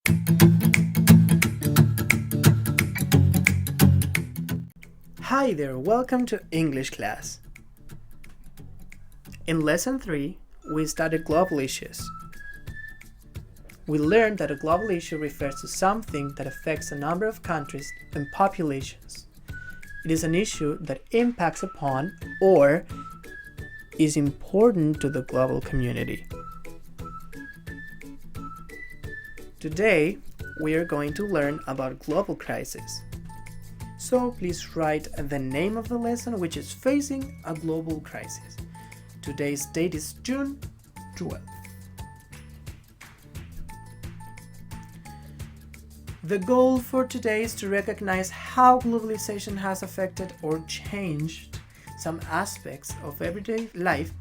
Hi there, welcome to English class. In lesson 3, we studied global issues. We learned that a global issue refers to something that affects a number of countries and populations. It is an issue that impacts upon or is important to the global community. Today, we are going to learn about global crisis. So please write the name of the lesson, which is Facing a Global Crisis. Today's date is June 12th. The goal for today is to recognize how globalization has affected or changed some aspects of everyday life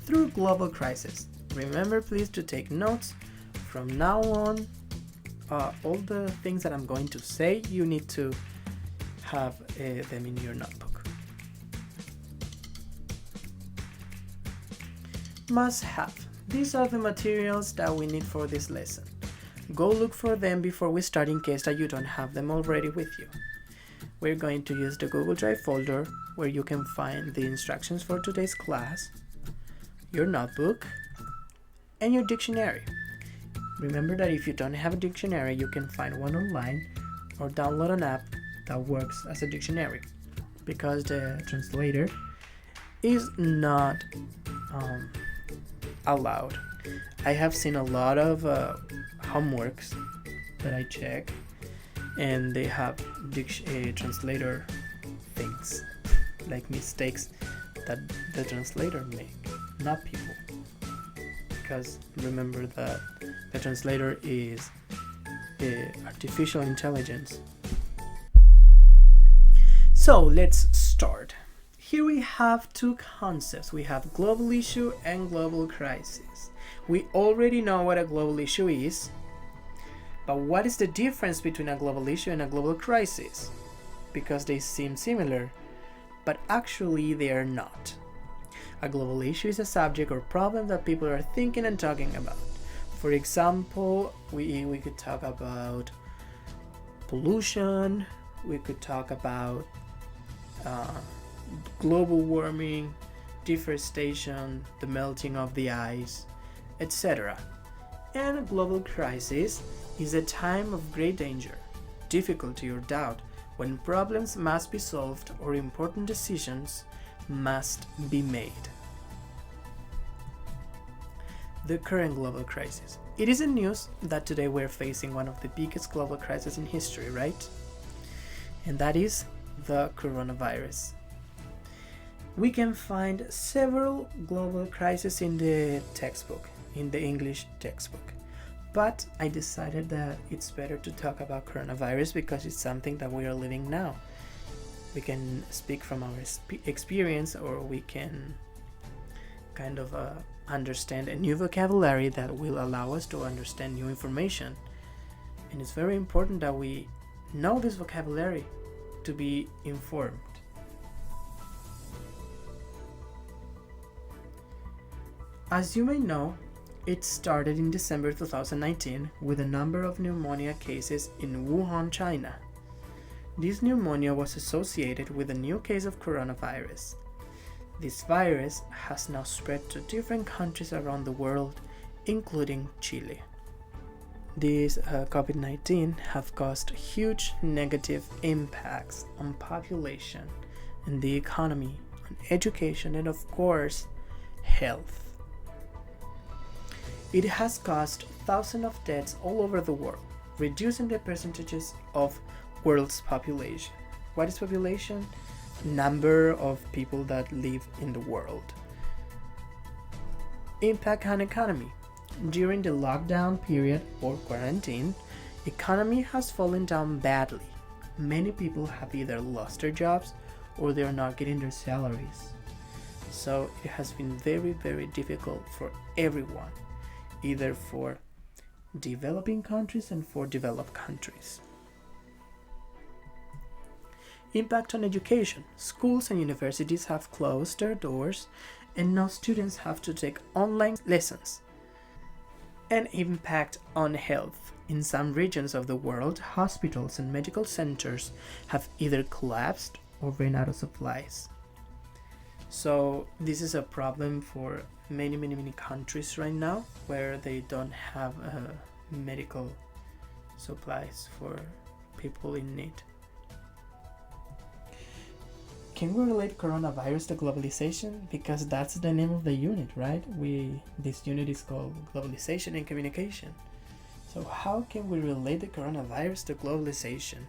through global crisis. Remember, please, to take notes. From now on, all the things that I'm going to say, you need to have them in your notebook. Must have. These are the materials that we need for this lesson. Go look for them before we start in case that you don't have them already with you. We're going to use the Google Drive folder where you can find the instructions for today's class, your notebook, and your dictionary. Remember that if you don't have a dictionary, you can find one online or download an app that works as a dictionary, because the translator is not allowed. I have seen a lot of homeworks that I check, and they have translator things, like mistakes that the translator make, not people. Because remember that the translator is artificial intelligence. So let's start. Here we have two concepts. We have global issue and global crisis. We already know what a global issue is, but what is the difference between a global issue and a global crisis? Because they seem similar, but actually they are not. A global issue is a subject or problem that people are thinking and talking about. For example, we could talk about pollution, we could talk about global warming, deforestation, the melting of the ice, etc. And a global crisis is a time of great danger, difficulty, or doubt, when problems must be solved or important decisions must be made. The current global crisis. It is in news that today we're facing one of the biggest global crises in history, right? And that is the coronavirus. We can find several global crises in the textbook, in the English textbook. But I decided that it's better to talk about coronavirus because it's something that we are living now. We can speak from our experience, or we can kind of understand a new vocabulary that will allow us to understand new information. And it's very important that we know this vocabulary to be informed. As you may know, it started in December 2019 with a number of pneumonia cases in Wuhan, China. This pneumonia was associated with a new case of coronavirus. This virus has now spread to different countries around the world, including Chile. These COVID-19 have caused huge negative impacts on population and the economy, on education, and of course, health. It has caused thousands of deaths all over the world, reducing the percentages of world's population. What is population? Number of people that live in the world. Impact on economy. During the lockdown period or quarantine, economy has fallen down badly. Many people have either lost their jobs or they are not getting their salaries. So it has been very, very difficult for everyone, either for developing countries and for developed countries. Impact on education. Schools and universities have closed their doors and now students have to take online lessons. And impact on health. In some regions of the world, hospitals and medical centers have either collapsed or ran out of supplies. So this is a problem for many countries right now, where they don't have medical supplies for people in need. Can we relate coronavirus to globalization? Because that's the name of the unit, right? This unit is called Globalization and Communication. So how can we relate the coronavirus to globalization?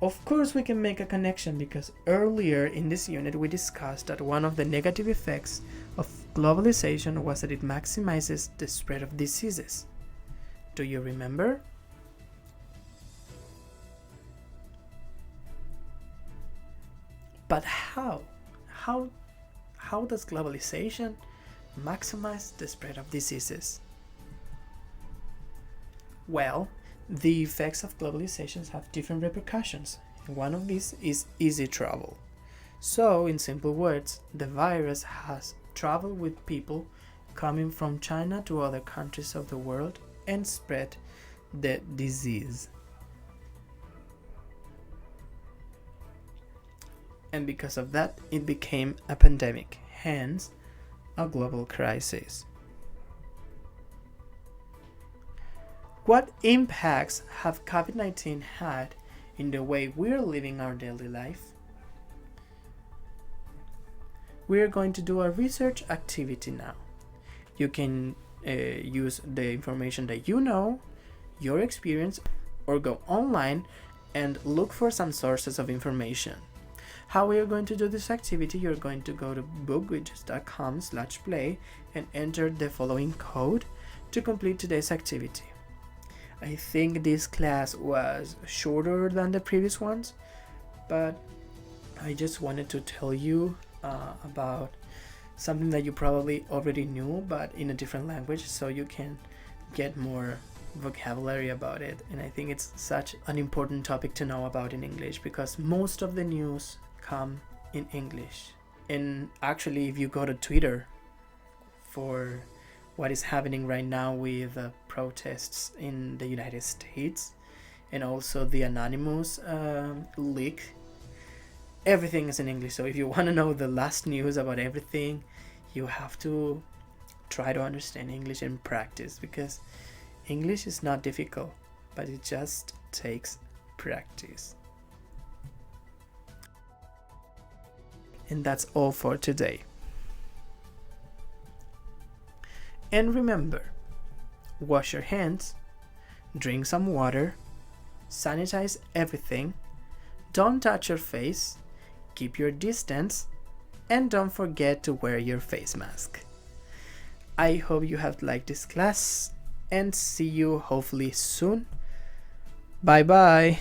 Of course we can make a connection, because earlier in this unit we discussed that one of the negative effects of globalization was that it maximizes the spread of diseases. Do you remember? But how? How does globalization maximize the spread of diseases? Well, the effects of globalizations have different repercussions, and one of these is easy travel. So, in simple words, the virus has traveled with people coming from China to other countries of the world and spread the disease. And because of that, it became a pandemic, hence a global crisis. What impacts have COVID-19 had in the way we're living our daily life? We're going to do a research activity now. You can use the information that you know, your experience, or go online and look for some sources of information. How we are going to do this activity? You're going to go to bookwidgets.com/play and enter the following code to complete today's activity. I think this class was shorter than the previous ones, but I just wanted to tell you about something that you probably already knew, but in a different language, so you can get more vocabulary about it. And I think it's such an important topic to know about in English, because most of the news come in English. And actually, if you go to Twitter for what is happening right now with protests in the United States, and also the Anonymous leak, everything is in English. So if you want to know the last news about everything, you have to try to understand English and practice, because English is not difficult, but it just takes practice. And that's all for today. And remember, wash your hands, drink some water, sanitize everything, don't touch your face, keep your distance, and don't forget to wear your face mask. I hope you have liked this class, and see you hopefully soon. Bye bye.